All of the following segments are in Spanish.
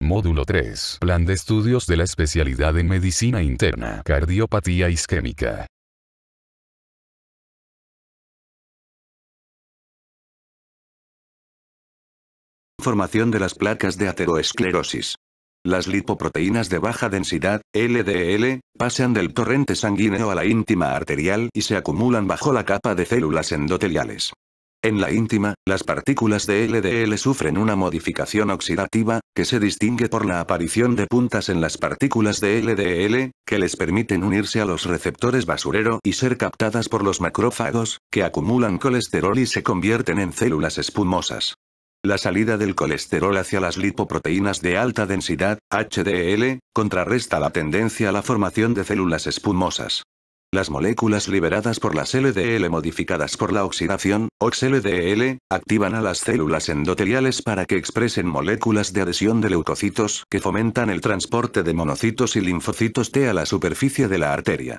Módulo 3. Plan de estudios de la especialidad en medicina interna, cardiopatía isquémica. Formación de las placas de aterosclerosis. Las lipoproteínas de baja densidad, LDL, pasan del torrente sanguíneo a la íntima arterial y se acumulan bajo la capa de células endoteliales. En la íntima, las partículas de LDL sufren una modificación oxidativa, que se distingue por la aparición de puntas en las partículas de LDL, que les permiten unirse a los receptores basurero y ser captadas por los macrófagos, que acumulan colesterol y se convierten en células espumosas. La salida del colesterol hacia las lipoproteínas de alta densidad, HDL, contrarresta la tendencia a la formación de células espumosas. Las moléculas liberadas por las LDL modificadas por la oxidación, OXLDL, activan a las células endoteliales para que expresen moléculas de adhesión de leucocitos que fomentan el transporte de monocitos y linfocitos T a la superficie de la arteria.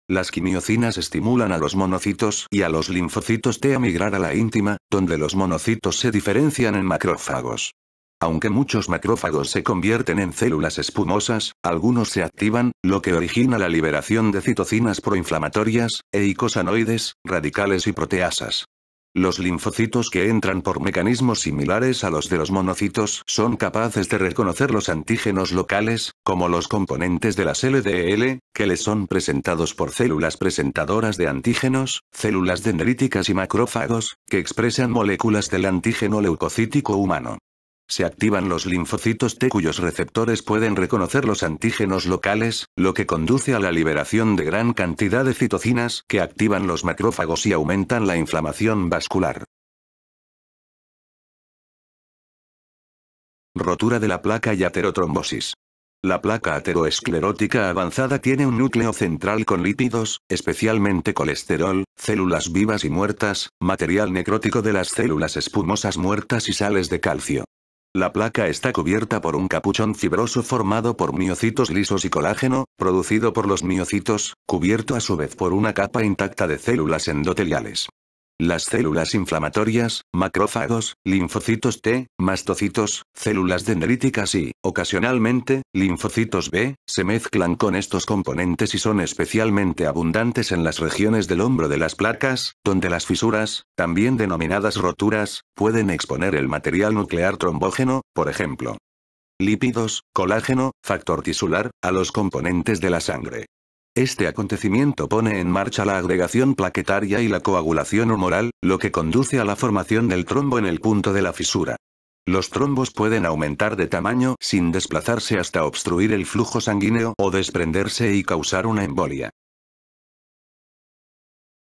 Las quimiocinas estimulan a los monocitos y a los linfocitos T a migrar a la íntima, donde los monocitos se diferencian en macrófagos. Aunque muchos macrófagos se convierten en células espumosas, algunos se activan, lo que origina la liberación de citocinas proinflamatorias, eicosanoides, radicales y proteasas. Los linfocitos que entran por mecanismos similares a los de los monocitos son capaces de reconocer los antígenos locales, como los componentes de las LDL, que les son presentados por células presentadoras de antígenos, células dendríticas y macrófagos, que expresan moléculas del antígeno leucocítico humano. Se activan los linfocitos T cuyos receptores pueden reconocer los antígenos locales, lo que conduce a la liberación de gran cantidad de citocinas que activan los macrófagos y aumentan la inflamación vascular. Rotura de la placa y aterotrombosis. La placa aterosclerótica avanzada tiene un núcleo central con lípidos, especialmente colesterol, células vivas y muertas, material necrótico de las células espumosas muertas y sales de calcio. La placa está cubierta por un capuchón fibroso formado por miocitos lisos y colágeno, producido por los miocitos, cubierto a su vez por una capa intacta de células endoteliales. Las células inflamatorias, macrófagos, linfocitos T, mastocitos, células dendríticas y, ocasionalmente, linfocitos B, se mezclan con estos componentes y son especialmente abundantes en las regiones del hombro de las placas, donde las fisuras, también denominadas roturas, pueden exponer el material nuclear trombógeno, por ejemplo, lípidos, colágeno, factor tisular, a los componentes de la sangre. Este acontecimiento pone en marcha la agregación plaquetaria y la coagulación humoral, lo que conduce a la formación del trombo en el punto de la fisura. Los trombos pueden aumentar de tamaño sin desplazarse hasta obstruir el flujo sanguíneo o desprenderse y causar una embolia.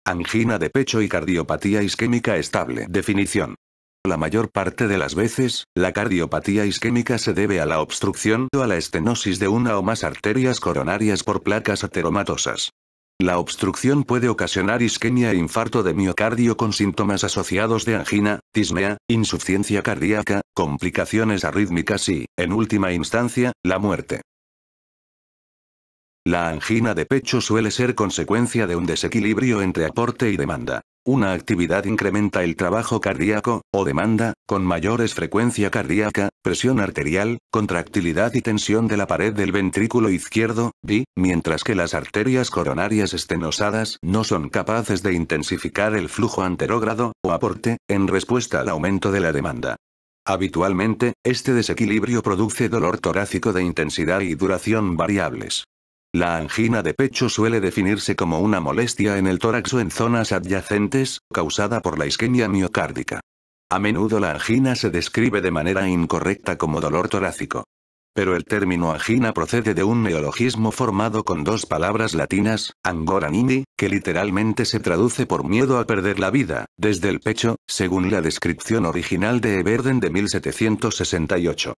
Angina de pecho y cardiopatía isquémica estable. Definición. La mayor parte de las veces, la cardiopatía isquémica se debe a la obstrucción o a la estenosis de una o más arterias coronarias por placas ateromatosas. La obstrucción puede ocasionar isquemia e infarto de miocardio con síntomas asociados de angina, disnea, insuficiencia cardíaca, complicaciones arrítmicas y, en última instancia, la muerte. La angina de pecho suele ser consecuencia de un desequilibrio entre aporte y demanda. Una actividad incrementa el trabajo cardíaco, o demanda, con mayores frecuencia cardíaca, presión arterial, contractilidad y tensión de la pared del ventrículo izquierdo, mientras que las arterias coronarias estenosadas no son capaces de intensificar el flujo anterógrado, o aporte, en respuesta al aumento de la demanda. Habitualmente, este desequilibrio produce dolor torácico de intensidad y duración variables. La angina de pecho suele definirse como una molestia en el tórax o en zonas adyacentes, causada por la isquemia miocárdica. A menudo la angina se describe de manera incorrecta como dolor torácico. Pero el término angina procede de un neologismo formado con dos palabras latinas, angora nini, que literalmente se traduce por miedo a perder la vida, desde el pecho, según la descripción original de Everden de 1768.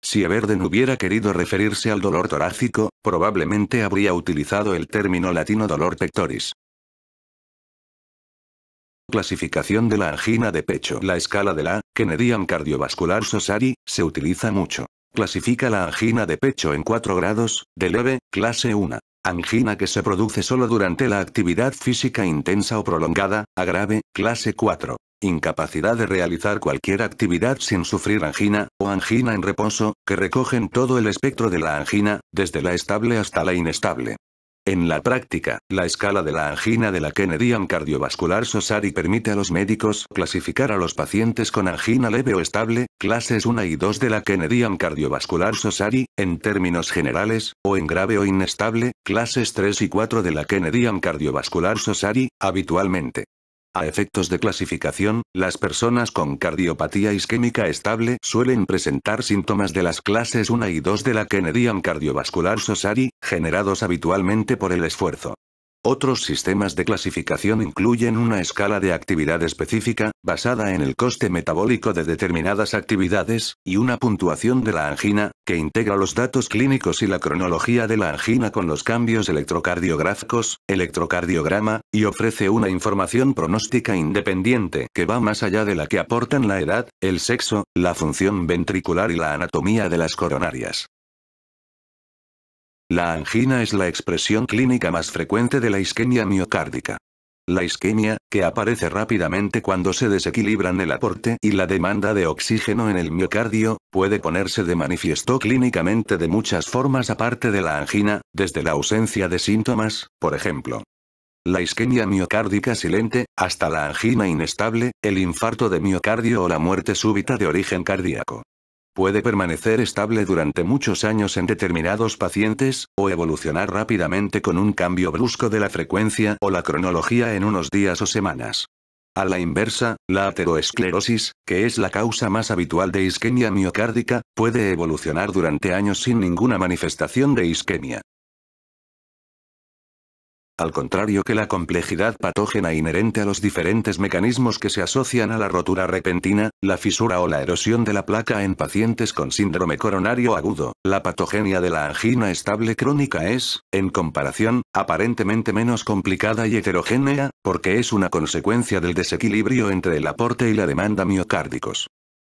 Si Everden hubiera querido referirse al dolor torácico, probablemente habría utilizado el término latino dolor pectoris. Clasificación de la angina de pecho. La escala de la Canadian Cardiovascular Society se utiliza mucho. Clasifica la angina de pecho en 4 grados, de leve, clase 1. Angina que se produce solo durante la actividad física intensa o prolongada, a grave, clase 4. incapacidad de realizar cualquier actividad sin sufrir angina, o angina en reposo, que recogen todo el espectro de la angina, desde la estable hasta la inestable. En la práctica, la escala de la angina de la Canadian Cardiovascular Society permite a los médicos clasificar a los pacientes con angina leve o estable, clases 1 y 2 de la Canadian Cardiovascular Society, en términos generales, o en grave o inestable, clases 3 y 4 de la Canadian Cardiovascular Society, habitualmente. A efectos de clasificación, las personas con cardiopatía isquémica estable suelen presentar síntomas de las clases 1 y 2 de la Canadian Cardiovascular Society, generados habitualmente por el esfuerzo. Otros sistemas de clasificación incluyen una escala de actividad específica, basada en el coste metabólico de determinadas actividades, y una puntuación de la angina, que integra los datos clínicos y la cronología de la angina con los cambios electrocardiográficos, electrocardiograma, y ofrece una información pronóstica independiente que va más allá de la que aportan la edad, el sexo, la función ventricular y la anatomía de las coronarias. La angina es la expresión clínica más frecuente de la isquemia miocárdica. La isquemia, que aparece rápidamente cuando se desequilibran el aporte y la demanda de oxígeno en el miocardio, puede ponerse de manifiesto clínicamente de muchas formas aparte de la angina, desde la ausencia de síntomas, por ejemplo, la isquemia miocárdica silente, hasta la angina inestable, el infarto de miocardio o la muerte súbita de origen cardíaco. Puede permanecer estable durante muchos años en determinados pacientes, o evolucionar rápidamente con un cambio brusco de la frecuencia o la cronología en unos días o semanas. A la inversa, la ateroesclerosis, que es la causa más habitual de isquemia miocárdica, puede evolucionar durante años sin ninguna manifestación de isquemia. Al contrario que la complejidad patógena inherente a los diferentes mecanismos que se asocian a la rotura repentina, la fisura o la erosión de la placa en pacientes con síndrome coronario agudo, la patogenia de la angina estable crónica es, en comparación, aparentemente menos complicada y heterogénea, porque es una consecuencia del desequilibrio entre el aporte y la demanda miocárdicos.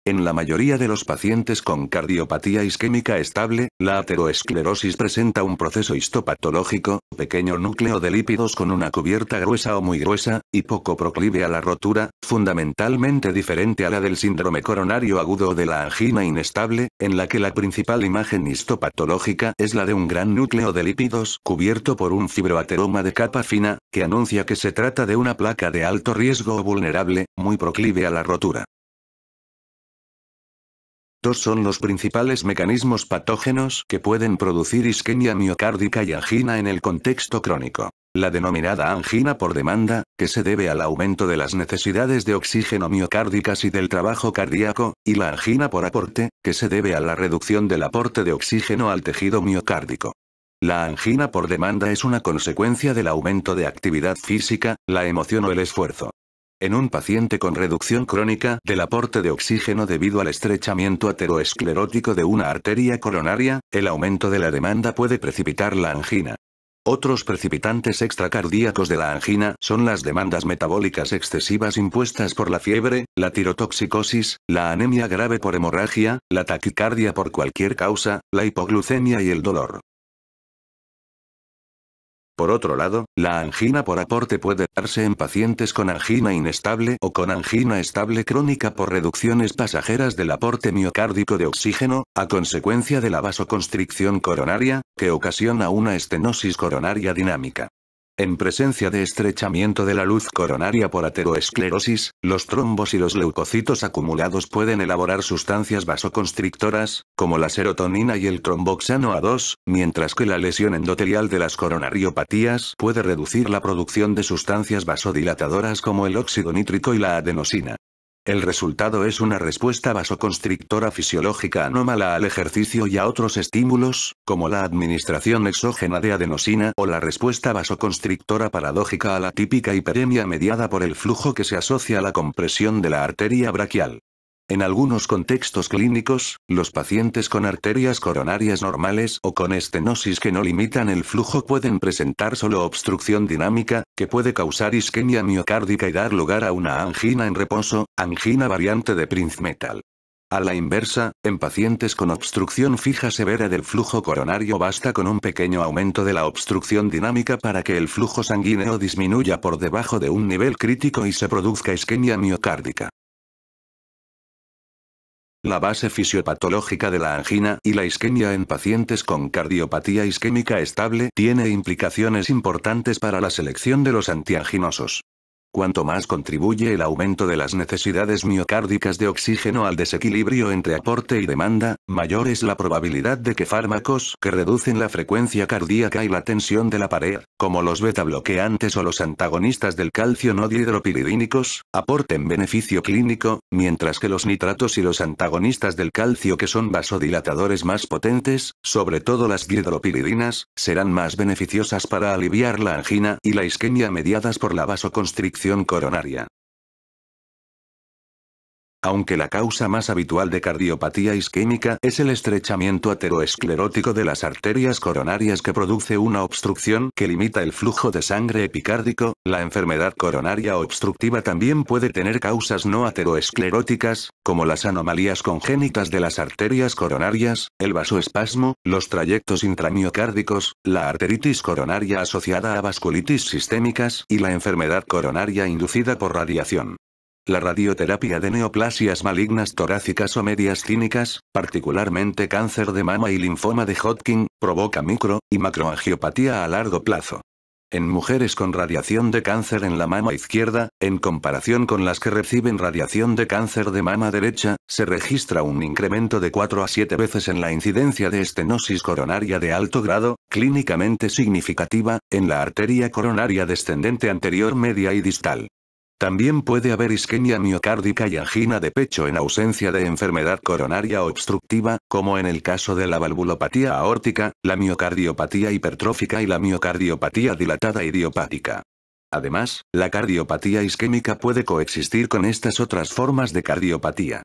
En la mayoría de los pacientes con cardiopatía isquémica estable, la ateroesclerosis presenta un proceso histopatológico, pequeño núcleo de lípidos con una cubierta gruesa o muy gruesa, y poco proclive a la rotura, fundamentalmente diferente a la del síndrome coronario agudo o de la angina inestable, en la que la principal imagen histopatológica es la de un gran núcleo de lípidos cubierto por un fibroateroma de capa fina, que anuncia que se trata de una placa de alto riesgo o vulnerable, muy proclive a la rotura. Dos son los principales mecanismos patógenos que pueden producir isquemia miocárdica y angina en el contexto crónico. La denominada angina por demanda, que se debe al aumento de las necesidades de oxígeno miocárdicas y del trabajo cardíaco, y la angina por aporte, que se debe a la reducción del aporte de oxígeno al tejido miocárdico. La angina por demanda es una consecuencia del aumento de actividad física, la emoción o el esfuerzo. En un paciente con reducción crónica del aporte de oxígeno debido al estrechamiento ateroesclerótico de una arteria coronaria, el aumento de la demanda puede precipitar la angina. Otros precipitantes extracardíacos de la angina son las demandas metabólicas excesivas impuestas por la fiebre, la tirotoxicosis, la anemia grave por hemorragia, la taquicardia por cualquier causa, la hipoglucemia y el dolor. Por otro lado, la angina por aporte puede darse en pacientes con angina inestable o con angina estable crónica por reducciones pasajeras del aporte miocárdico de oxígeno, a consecuencia de la vasoconstricción coronaria, que ocasiona una estenosis coronaria dinámica. En presencia de estrechamiento de la luz coronaria por ateroesclerosis, los trombos y los leucocitos acumulados pueden elaborar sustancias vasoconstrictoras, como la serotonina y el tromboxano A2, mientras que la lesión endotelial de las coronariopatías puede reducir la producción de sustancias vasodilatadoras como el óxido nítrico y la adenosina. El resultado es una respuesta vasoconstrictora fisiológica anómala al ejercicio y a otros estímulos, como la administración exógena de adenosina o la respuesta vasoconstrictora paradójica a la típica hiperemia mediada por el flujo que se asocia a la compresión de la arteria braquial. En algunos contextos clínicos, los pacientes con arterias coronarias normales o con estenosis que no limitan el flujo pueden presentar solo obstrucción dinámica, que puede causar isquemia miocárdica y dar lugar a una angina en reposo, angina variante de Prinzmetal. A la inversa, en pacientes con obstrucción fija severa del flujo coronario basta con un pequeño aumento de la obstrucción dinámica para que el flujo sanguíneo disminuya por debajo de un nivel crítico y se produzca isquemia miocárdica. La base fisiopatológica de la angina y la isquemia en pacientes con cardiopatía isquémica estable tiene implicaciones importantes para la selección de los antianginosos. Cuanto más contribuye el aumento de las necesidades miocárdicas de oxígeno al desequilibrio entre aporte y demanda, mayor es la probabilidad de que fármacos que reducen la frecuencia cardíaca y la tensión de la pared, como los betabloqueantes o los antagonistas del calcio no dihidropiridínicos, aporten beneficio clínico, mientras que los nitratos y los antagonistas del calcio que son vasodilatadores más potentes, sobre todo las dihidropiridinas, serán más beneficiosas para aliviar la angina y la isquemia mediadas por la vasoconstricción coronaria. Aunque la causa más habitual de cardiopatía isquémica es el estrechamiento ateroesclerótico de las arterias coronarias que produce una obstrucción que limita el flujo de sangre epicárdico, la enfermedad coronaria obstructiva también puede tener causas no ateroescleróticas, como las anomalías congénitas de las arterias coronarias, el vasoespasmo, los trayectos intramiocárdicos, la arteritis coronaria asociada a vasculitis sistémicas y la enfermedad coronaria inducida por radiación. La radioterapia de neoplasias malignas torácicas o medias cínicas, particularmente cáncer de mama y linfoma de Hodgkin, provoca micro y macroangiopatía a largo plazo. En mujeres con radiación de cáncer en la mama izquierda, en comparación con las que reciben radiación de cáncer de mama derecha, se registra un incremento de 4 a 7 veces en la incidencia de estenosis coronaria de alto grado, clínicamente significativa, en la arteria coronaria descendente anterior media y distal. También puede haber isquemia miocárdica y angina de pecho en ausencia de enfermedad coronaria obstructiva, como en el caso de la valvulopatía aórtica, la miocardiopatía hipertrófica y la miocardiopatía dilatada idiopática. Además, la cardiopatía isquémica puede coexistir con estas otras formas de cardiopatía.